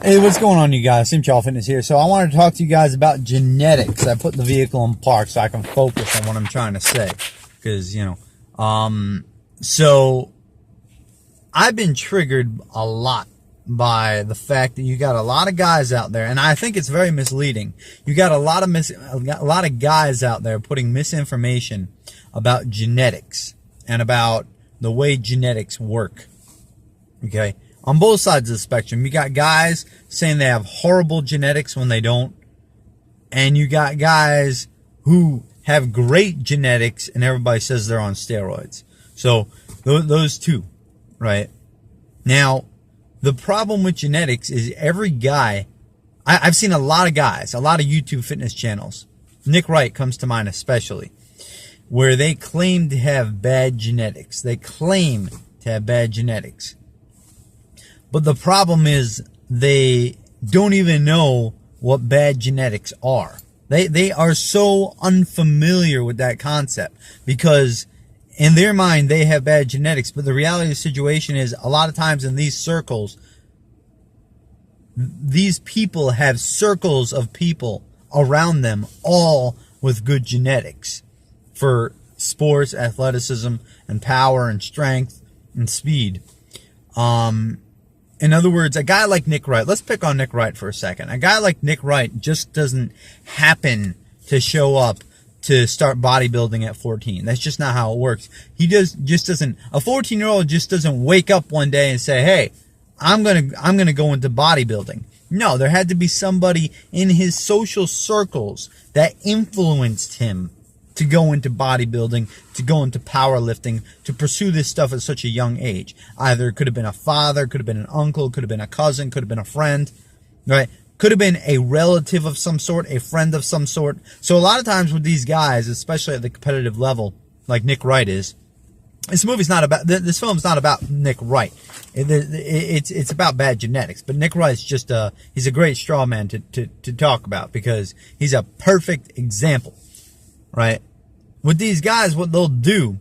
Hey, what's going on, you guys? Simchal Fitness here. So I wanted to talk to you guys about genetics. I put the vehicle in park so I can focus on what I'm trying to say. Because, so I've been triggered a lot by the fact that you got a lot of guys out there, and I think it's very misleading. You got a lot of guys out there putting misinformation about genetics and about the way genetics work. Okay? On both sides of the spectrum, you got guys saying they have horrible genetics when they don't, and you got guys who have great genetics and everybody says they're on steroids. So those two, right? Now, the problem with genetics is every guy, I've seen a lot of guys, a lot of YouTube fitness channels, Nick Wright comes to mind especially, where they claim to have bad genetics. They claim to have bad genetics. But the problem is they don't even know what bad genetics are. They are so unfamiliar with that concept because in their mind they have bad genetics. But the reality of the situation is a lot of times in these circles, these people have circles of people around them all with good genetics for sports, athleticism, and power and strength and speed. In other words, a guy like Nick Wright, let's pick on Nick Wright for a second. A guy like Nick Wright just doesn't happen to show up to start bodybuilding at 14. That's just not how it works. A 14-year-old just doesn't wake up one day and say, hey, I'm gonna go into bodybuilding. No, there had to be somebody in his social circles that influenced him to go into bodybuilding, to go into powerlifting, to pursue this stuff at such a young age. Either it could have been a father, could have been an uncle, could have been a cousin, could have been a friend, right? Could have been a relative of some sort, a friend of some sort. So a lot of times with these guys, especially at the competitive level, like Nick Wright is, this film's not about Nick Wright. It's about bad genetics. But Nick Wright's he's a great straw man to talk about because he's a perfect example. Right? With these guys, what they'll do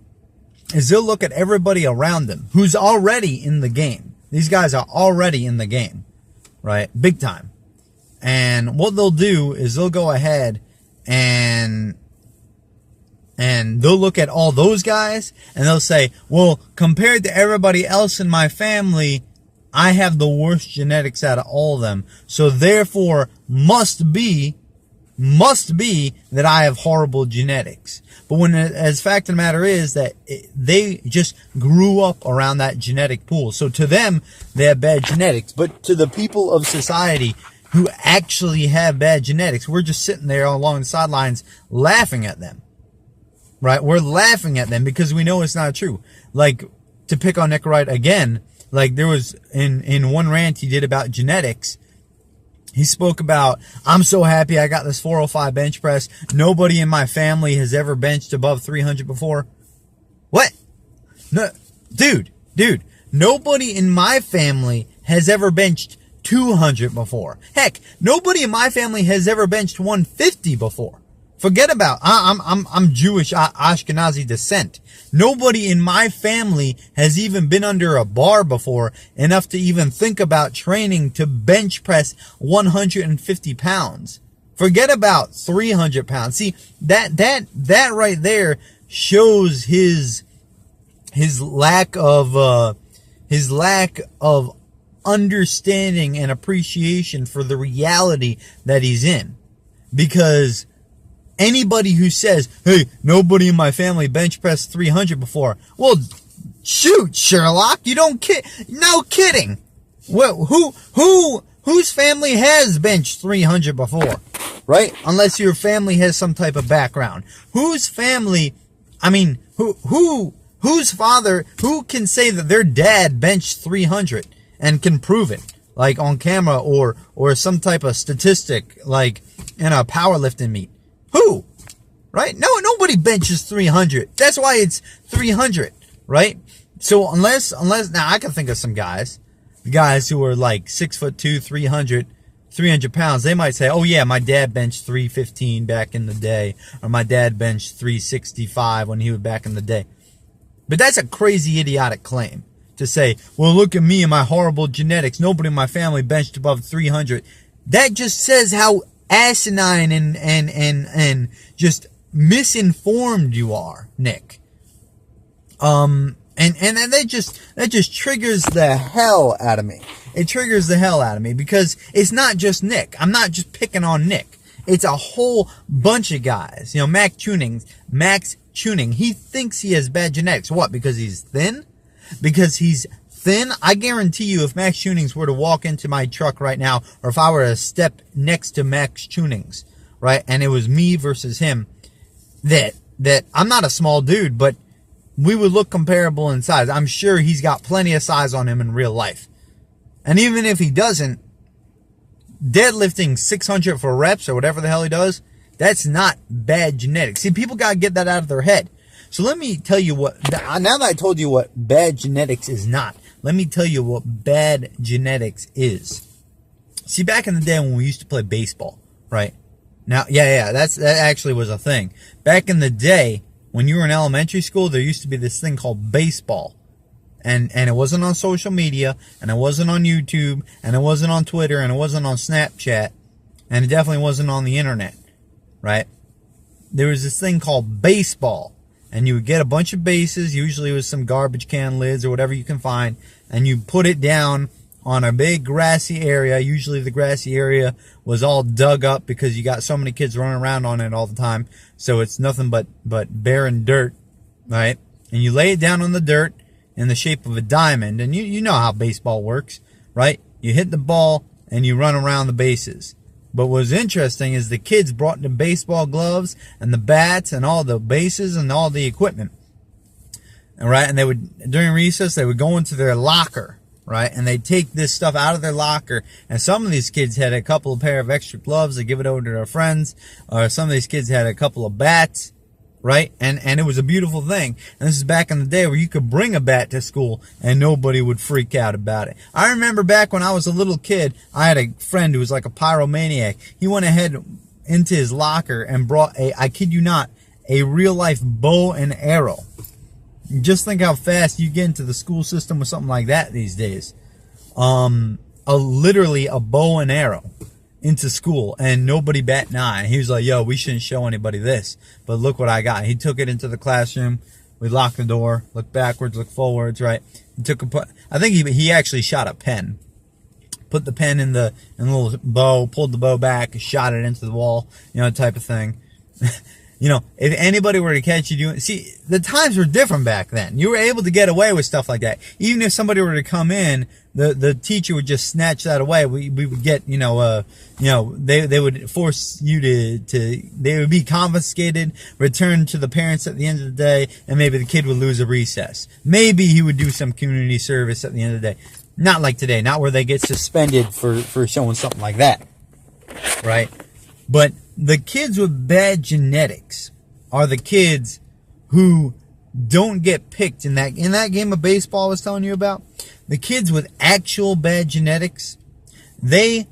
is they'll look at everybody around them who's already in the game. These guys are already in the game, right? Big time. And what they'll do is they'll go ahead and they'll look at all those guys and they'll say, well, compared to everybody else in my family, I have the worst genetics out of all of them. So therefore, must be that I have horrible genetics. But as fact of the matter is that they just grew up around that genetic pool. So to them, they have bad genetics. But to the people of society who actually have bad genetics, we're just sitting there along the sidelines laughing at them. Right? We're laughing at them because we know it's not true. Like, to pick on Nick Wright again, like there was in one rant he did about genetics, he spoke about, I'm so happy I got this 405 bench press. Nobody in my family has ever benched above 300 before. What? No, dude, nobody in my family has ever benched 200 before. Heck, nobody in my family has ever benched 150 before. Forget about, I'm Jewish Ashkenazi descent. Nobody in my family has even been under a bar before enough to even think about training to bench press 150 pounds. Forget about 300 pounds. See, that right there shows his lack of understanding and appreciation for the reality that he's in. Because anybody who says, hey, nobody in my family bench pressed 300 before. Well, shoot, Sherlock, you don't kid. No kidding. Well, whose family has benched 300 before? Right? Unless your family has some type of background. Whose family, whose father, who can say that their dad benched 300 and can prove it? Like on camera or some type of statistic like in a powerlifting meet. Who? Right? No, nobody benches 300. That's why it's 300, right? So unless now I can think of some guys who are like 6'2", 300 pounds. They might say, oh yeah, my dad benched 315 back in the day, or my dad benched 365 when he was back in the day. But that's a crazy, idiotic claim. to say, well, look at me and my horrible genetics. Nobody in my family benched above 300. That just says how asinine and just misinformed you are, Nick. And that just triggers the hell out of me. It triggers the hell out of me because it's not just Nick. I'm not just picking on Nick. It's a whole bunch of guys. You know, Max Tuning, he thinks he has bad genetics. What? Because he's thin? Because he's thin? I guarantee you if Max Tunings were to walk into my truck right now, or if I were to step next to Max Tunings, right, and it was me versus him, that I'm not a small dude, but we would look comparable in size. I'm sure he's got plenty of size on him in real life. And even if he doesn't, deadlifting 600 for reps or whatever the hell he does, that's not bad genetics. See, people got to get that out of their head. So let me tell you what, now that I told you what bad genetics is not, let me tell you what bad genetics is. See, back in the day when we used to play baseball, right? Now, that actually was a thing. Back in the day, when you were in elementary school, there used to be this thing called baseball. And it wasn't on social media, and it wasn't on YouTube, and it wasn't on Twitter, and it wasn't on Snapchat, and it definitely wasn't on the internet, right? There was this thing called baseball, and you would get a bunch of bases, usually with some garbage can lids or whatever you can find, and you put it down on a big grassy area. Usually the grassy area was all dug up because you got so many kids running around on it all the time, so it's nothing but barren dirt, right? And you lay it down on the dirt in the shape of a diamond, and you know how baseball works, right? You hit the ball and you run around the bases. But what's interesting is the kids brought the baseball gloves and the bats and all the bases and all the equipment, all right? And they would, during recess, they would go into their locker, right? And they'd take this stuff out of their locker, and some of these kids had a couple of pair of extra gloves. They give it over to their friends, or some of these kids had a couple of bats, right? And it was a beautiful thing. And this is back in the day where you could bring a bat to school and nobody would freak out about it. I remember back when I was a little kid, I had a friend who was like a pyromaniac. He went ahead into his locker and brought I kid you not, a real life bow and arrow. Just think how fast you get into the school system with something like that these days. Literally a bow and arrow into school, and nobody bat an eye. He was like, yo, we shouldn't show anybody this, but look what I got. He took it into the classroom. We locked the door, looked backwards, looked forwards, right? He took I think he actually shot a pen. Put the pen in the little bow, pulled the bow back, shot it into the wall, you know, type of thing. You know, if anybody were to catch you doing, see, the times were different back then. You were able to get away with stuff like that. Even if somebody were to come in, the teacher would just snatch that away. We would get, they would force you they would be confiscated, returned to the parents at the end of the day, and maybe the kid would lose a recess. Maybe he would do some community service at the end of the day. Not like today, not where they get suspended for showing something like that, right? But the kids with bad genetics are the kids who don't get picked in that game of baseball I was telling you about. The kids with actual bad genetics, they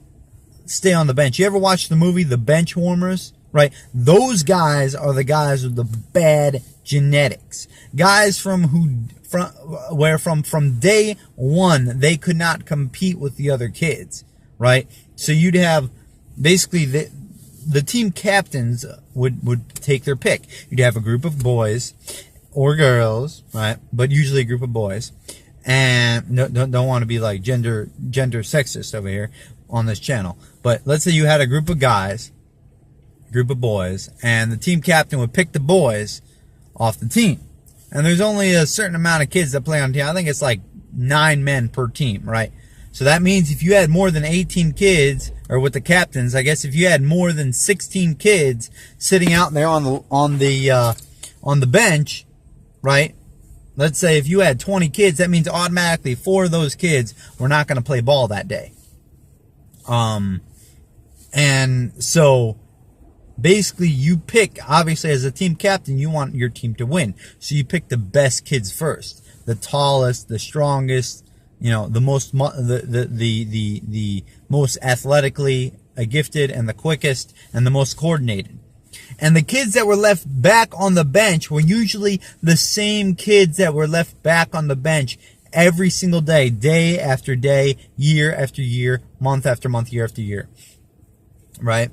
stay on the bench. You ever watch the movie The Benchwarmers? Right? Those guys are the guys with the bad genetics. Guys from day one, they could not compete with the other kids. Right? So you'd have basically the team captains would take their pick. You'd have a group of boys or girls, right? But usually a group of boys. And don't want to be like gender sexist over here on this channel. But let's say you had a group of guys, group of boys, and the team captain would pick the boys off the team. And there's only a certain amount of kids that play on the team. I think it's like 9 men per team, right? So that means if you had more than 18 kids, or with the captains, I guess if you had more than 16 kids sitting out there on the bench, right? Let's say if you had 20 kids, that means automatically 4 of those kids were not going to play ball that day. And so basically you pick, obviously as a team captain, you want your team to win. So you pick the best kids first, the tallest, the strongest, the most athletically gifted and the quickest and the most coordinated. And the kids that were left back on the bench were usually the same kids that were left back on the bench every single day, day after day, year after year, month after month, year after year. Right?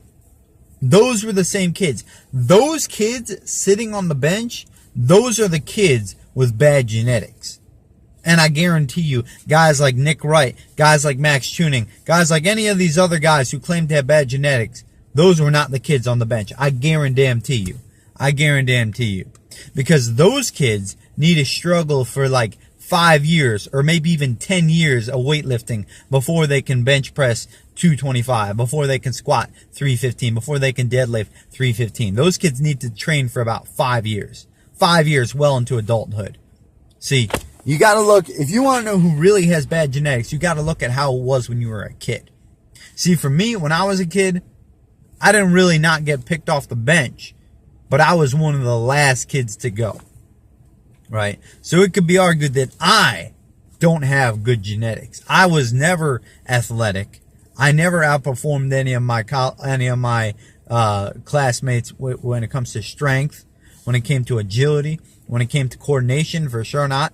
Those were the same kids. Those kids sitting on the bench, those are the kids with bad genetics. And I guarantee you, guys like Nick Wright, guys like Max Tuning, guys like any of these other guys who claim to have bad genetics, those were not the kids on the bench. I guarantee you. I guarantee you. Because those kids need to struggle for like 5 years or maybe even 10 years of weightlifting before they can bench press 225, before they can squat 315, before they can deadlift 315. Those kids need to train for about 5 years. 5 years well into adulthood. See, you got to look, if you want to know who really has bad genetics, you got to look at how it was when you were a kid. See, for me, when I was a kid, I didn't really not get picked off the bench, but I was one of the last kids to go. Right? So it could be argued that I don't have good genetics. I was never athletic. I never outperformed any of my classmates when it comes to strength, when it came to agility, when it came to coordination, for sure not.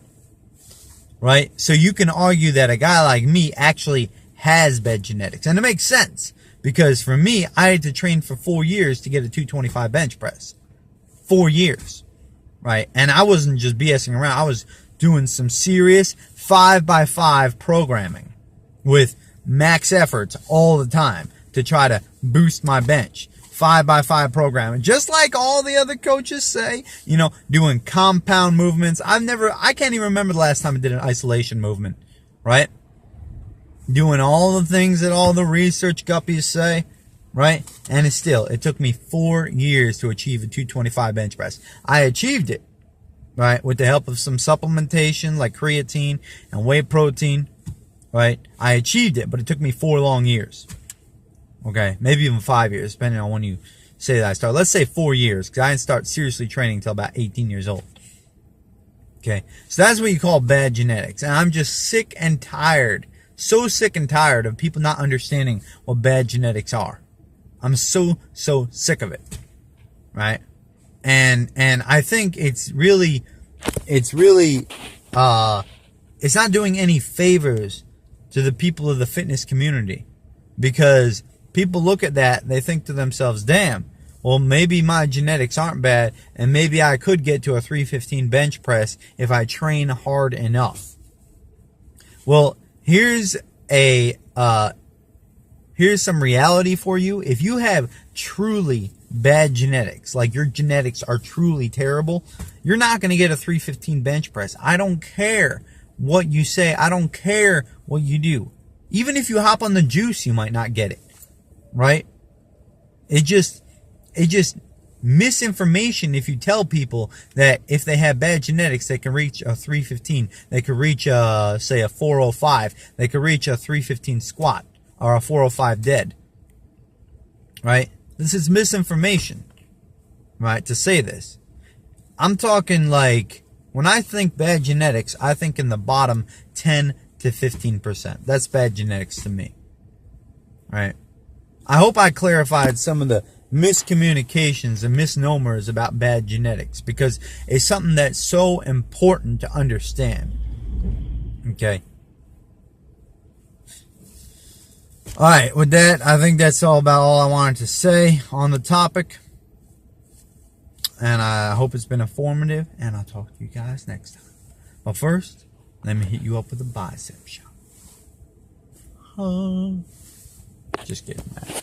Right? So you can argue that a guy like me actually has bad genetics. And it makes sense. Because for me, I had to train for 4 years to get a 225 bench press. 4 years. Right? And I wasn't just BSing around. I was doing some serious 5x5 programming with max efforts all the time to try to boost my bench. 5x5 programming. Just like all the other coaches say, you know, doing compound movements. I can't even remember the last time I did an isolation movement. Right? Doing all the things that all the research guppies say. Right? And it took me 4 years to achieve a 225 bench press. I achieved it. Right? With the help of some supplementation like creatine and whey protein. Right? I achieved it, but it took me 4 long years. Okay? Maybe even 5 years, depending on when you say that I started. Let's say 4 years, because I didn't start seriously training until about 18 years old. Okay? So that's what you call bad genetics. And I'm just sick and tired. So sick and tired of people not understanding what bad genetics are. I'm so sick of it. Right? And I think it's not doing any favors to the people of the fitness community, because people look at that, they think to themselves, damn, well, maybe my genetics aren't bad, and maybe I could get to a 315 bench press if I train hard enough. Well, here's some reality for you. If you have truly bad genetics, like your genetics are truly terrible, you're not going to get a 315 bench press. I don't care what you say. I don't care what you do. Even if you hop on the juice, you might not get it. Right? It just misinformation if you tell people that if they have bad genetics, they can reach a 315. They could reach, say, a 405. They could reach a 315 squat or a 405 dead. Right? This is misinformation. Right? To say this. I'm talking like, when I think bad genetics, I think in the bottom 10 to 15%. That's bad genetics to me. Right? I hope I clarified some of the miscommunications and misnomers about bad genetics, because it's something that's so important to understand. Okay? Alright, with that, I think that's all I wanted to say on the topic. And I hope it's been informative, and I'll talk to you guys next time. But first, let me hit you up with a bicep shot. Just kidding, man.